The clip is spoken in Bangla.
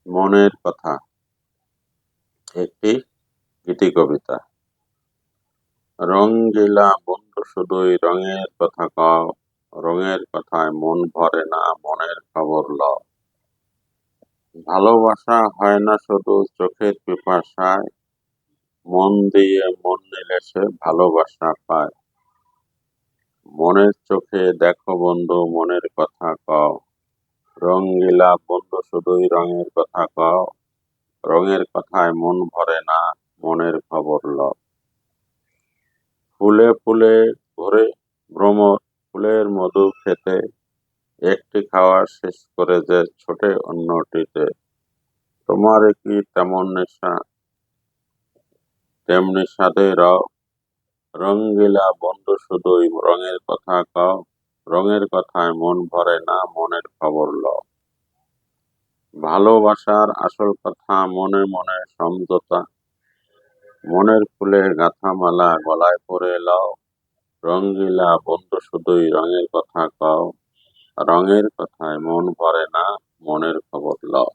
মনের কথা একটি গীতিকবিতা। রঙিলা বন্ধু শুধুই রঙের কথা কও, রঙের কথায় মন ভরে না, মনের খবর লও। ভালোবাসা হয় না শুধু চোখের পিপাসায়, মন দিয়ে মন নিলে সে ভালোবাসা পায়। মনের চোখে দেখো বন্ধু মনের কথা কও, রঙিলা বন্ধু শুধুই রঙের কথা কও, রঙের কথায় মন ভরে না, মনের খবর লও। ফুলে ফুলে ভরে ভ্রমর, ফুলের মধু খেতে, একটি খাওয়া শেষ করে যে ছোটে অন্যটিতে। তোমার কি তেমন নেশা, তেমনি সাধে রও, রঙিলা বন্ধু শুধুই রঙের কথা কও, রঙের কথায় মন ভরে না, মনের খবর লও। ভালোবাসার আসল কথা মনে মনে সমঝোতা, মনের ফুলে গাঁথা মালা গলায় পরে লও, রঙিলা বন্ধু শুধুই রঙের কথা কও, রঙের কথায় মন ভরে না, মনের খবর লও।